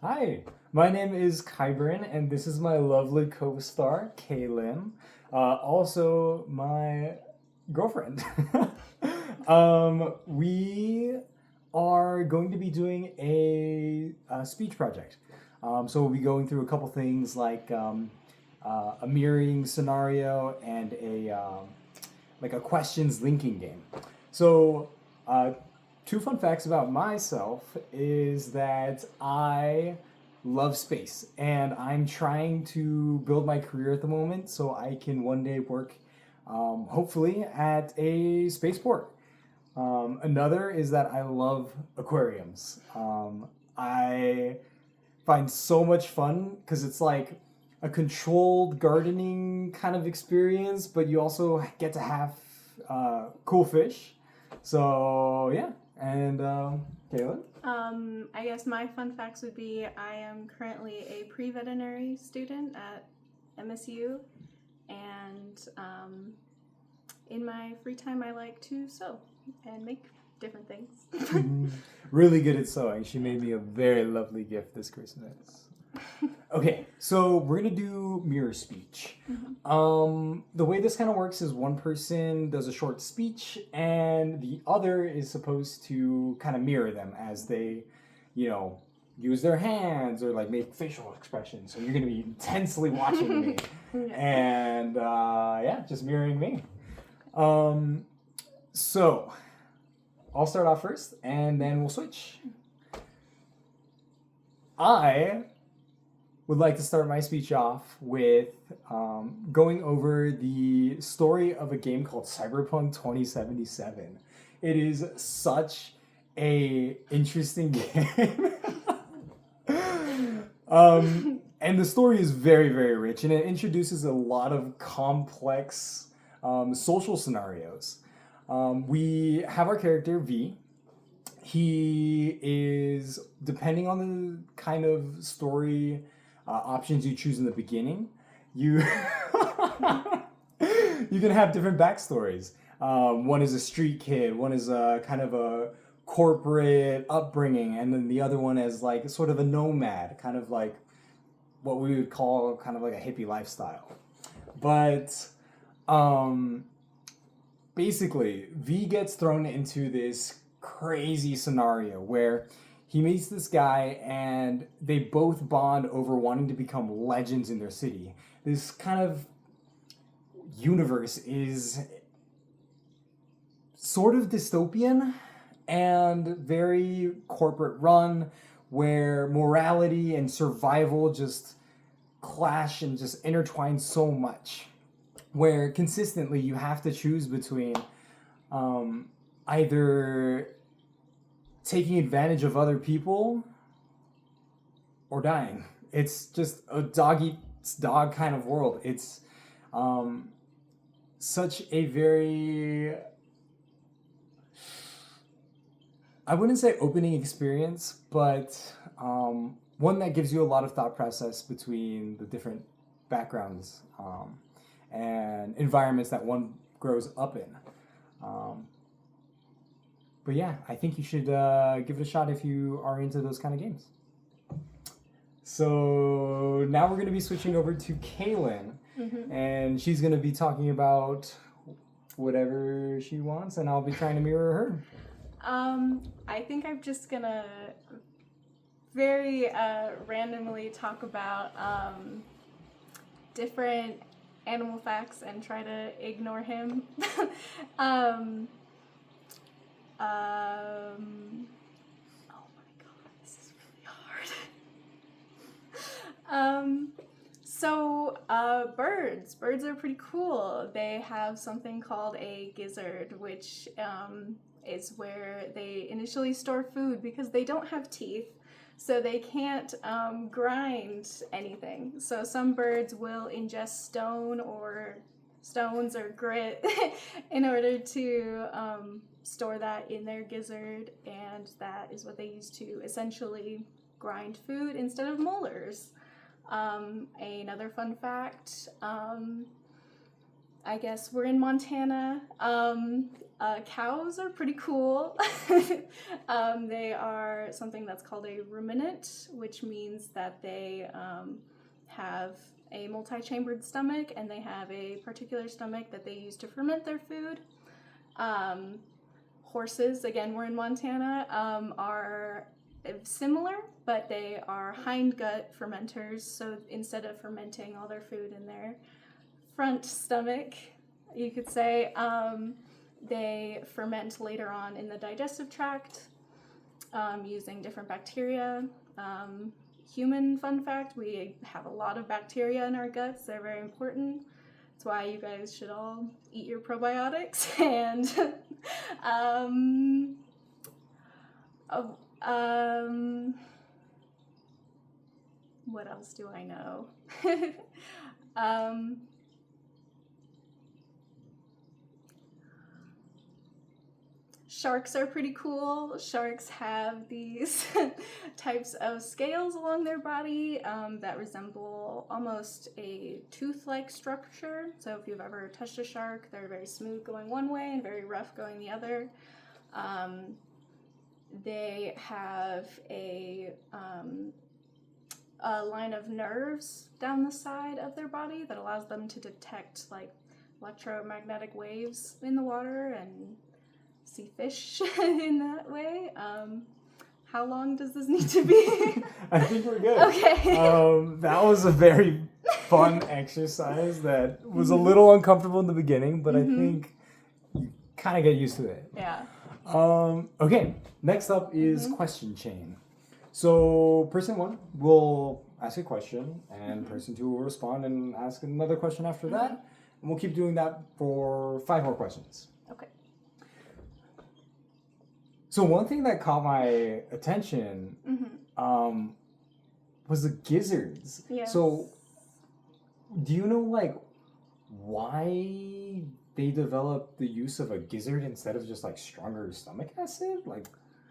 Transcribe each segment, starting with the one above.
Hi, my name is Kyburn, and this is my lovely co-star, Kaylin, also my girlfriend. We are going to be doing a speech project. So we'll be going through a couple things like a mirroring scenario and a questions linking game. So, two fun facts about myself is that I love space and I'm trying to build my career at the moment so I can one day work, hopefully, at a spaceport. Another is that I love aquariums. I find so much fun because it's like a controlled gardening kind of experience, but you also get to have cool fish. So yeah, and Kaylin. I guess my fun facts would be I am currently a pre-veterinary student at MSU, and in my free time I like to sew and make different things. Really good at sewing. She made me a very lovely gift this Christmas. Okay, so we're gonna do mirror speech. The way this kind of works is one person does a short speech, and the other is supposed to kind of mirror them as they, you know, use their hands or like make facial expressions. So you're gonna be intensely watching me, and yeah, just mirroring me. So I'll start off first, and then we'll switch. I would like to start my speech off with going over the story of a game called Cyberpunk 2077. It is such a interesting game. And the story is very, very rich, and it introduces a lot of complex social scenarios. We have our character V. He is, depending on the kind of story options you choose in the beginning, you you can have different backstories. One is a street kid, one is a kind of a corporate upbringing, and then the other one is like sort of a nomad, kind of like what we would call kind of like a hippie lifestyle. But basically, V gets thrown into this crazy scenario where he meets this guy and they both bond over wanting to become legends in their city. This kind of universe is sort of dystopian and very corporate run, where morality and survival just clash and just intertwine so much, where consistently you have to choose between either taking advantage of other people or dying. It's just a dog eats dog kind of world. It's such a very, I wouldn't say opening experience, but one that gives you a lot of thought process between the different backgrounds and environments that one grows up in. But yeah, I think you should give it a shot if you are into those kind of games. So now we're going to be switching over to Kaylin, and she's going to be talking about whatever she wants, and I'll be trying to mirror her. I think I'm just gonna very randomly talk about different animal facts and try to ignore him. Oh my god, this is really hard. Birds are pretty cool. They have something called a gizzard, which is where they initially store food because they don't have teeth, so they can't grind anything. So some birds will ingest stones or grit in order to store that in their gizzard, and that is what they use to essentially grind food instead of molars. Another fun fact, I guess we're in Montana. Cows are pretty cool. They are something that's called a ruminant, which means that they have a multi-chambered stomach, and they have a particular stomach that they use to ferment their food. Horses, again, we're in Montana, are similar, but they are hindgut fermenters. So instead of fermenting all their food in their front stomach, you could say, they ferment later on in the digestive tract using different bacteria. Human fun fact, we have a lot of bacteria in our guts. They're very important. That's why you guys should all eat your probiotics. And what else do I know? Sharks are pretty cool. Sharks have these types of scales along their body that resemble almost a tooth-like structure. So if you've ever touched a shark, they're very smooth going one way and very rough going the other. They have a line of nerves down the side of their body that allows them to detect like electromagnetic waves in the water and see fish in that way. How long does this need to be? I think we're good. Okay. That was a very fun exercise that was a little uncomfortable in the beginning, but I think you kind of get used to it. Yeah. Okay, next up is question chain. So person one will ask a question, and person two will respond and ask another question after that, and we'll keep doing that for 5 more questions. Okay. So one thing that caught my attention was the gizzards. Yes. So do you know like why they developed the use of a gizzard instead of just like stronger stomach acid? Like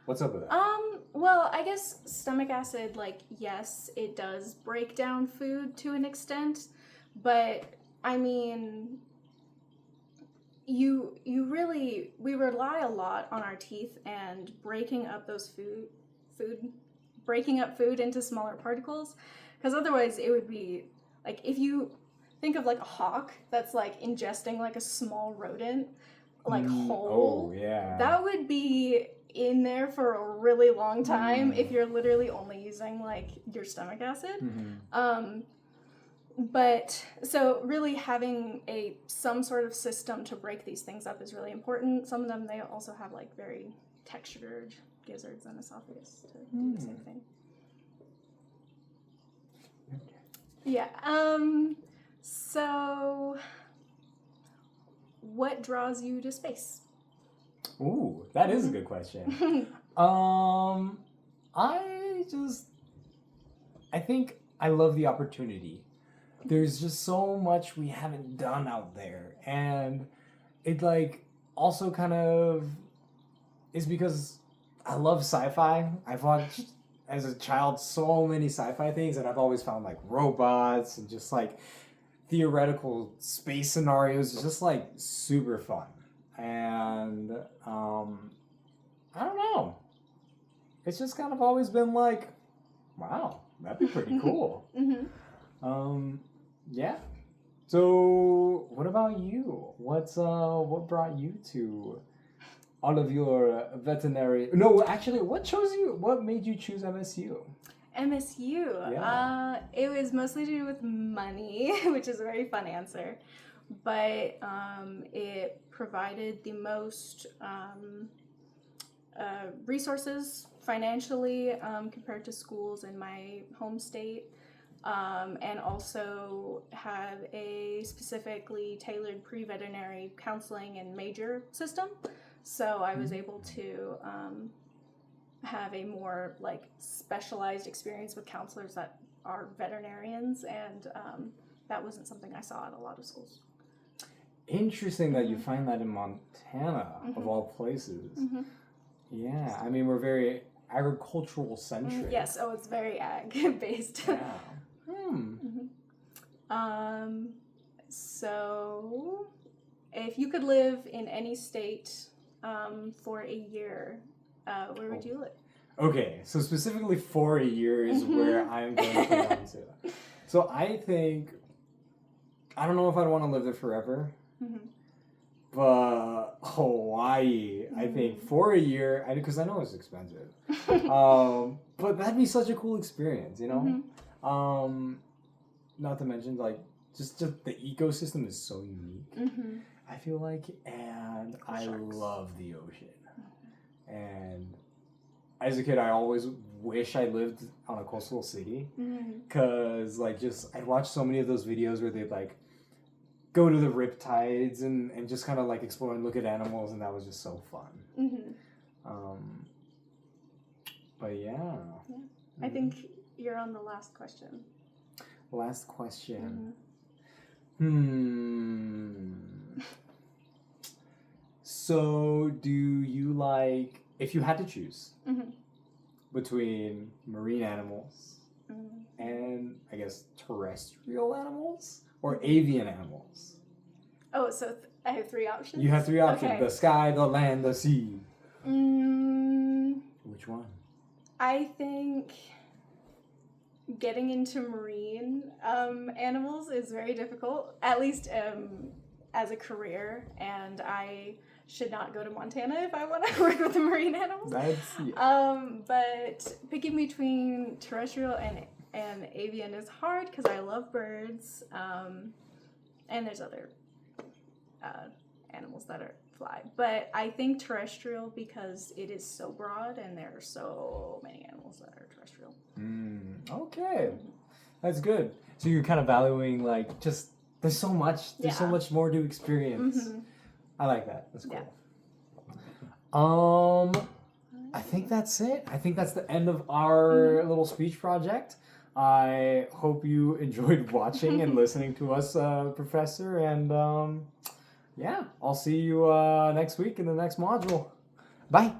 what's up with that? Well, I guess stomach acid, like, yes, it does break down food to an extent, but I mean, we rely a lot on our teeth and breaking up those breaking up food into smaller particles, because otherwise it would be like, if you think of like a hawk that's like ingesting like a small rodent, like whole, that would be in there for a really long time if you're literally only using like your stomach acid. But so really having some sort of system to break these things up is really important. Some of them, they also have like very textured gizzards and esophagus to do the same thing. Yeah. So what draws you to space? Ooh, that is a good question. I think I love the opportunity. There's just so much we haven't done out there, and it like also kind of is because I love sci-fi. I've watched as a child so many sci-fi things, and I've always found like robots and just like theoretical space scenarios just like super fun. And I don't know, it's just kind of always been like, wow, that'd be pretty cool. Yeah. So what about you? What brought you to all of your veterinary? No, actually, what made you choose MSU? MSU. Yeah. It was mostly to do with money, which is a very fun answer, but it provided the most resources financially compared to schools in my home state, and also have a specifically tailored pre-veterinary counseling and major system. So I was able to have a more like specialized experience with counselors that are veterinarians, and that wasn't something I saw at a lot of schools. Interesting that you find that in Montana, of all places. Yeah, I mean, we're very agricultural centric. Yes, it's very ag based. Yeah. So if you could live in any state for a year, where would you live? Okay, so specifically for a year is where I'm going to want to. So I think, I don't know if I'd want to live there forever, but Hawaii, I think for a year, because I know it's expensive, but that'd be such a cool experience, you know? Not to mention, like, just the ecosystem is so unique, I feel like, and I love the ocean. And as a kid, I always wish I lived on a coastal city, because, like, I'd watch so many of those videos where they'd, like, go to the riptides and just kind of, like, explore and look at animals, and that was just so fun. But yeah. I think you're on the last question. Last question. So, do you like, if you had to choose between marine animals and, I guess, terrestrial animals or avian animals? Oh, so I have 3 options? You have 3 options. Okay. The sky, the land, the sea. Which one? I think getting into marine animals is very difficult, at least as a career, and I should not go to Montana if I want to work with the marine animals. But picking between terrestrial and avian is hard because I love birds, and there's other animals that fly. But I think terrestrial because it is so broad and there are so many animals that are terrestrial. Okay, that's good. So you're kind of valuing, like, just there's so much more to experience. I like that. That's cool. I think that's it. I think that's the end of our little speech project. I hope you enjoyed watching and listening to us, Professor. And yeah, I'll see you next week in the next module. Bye.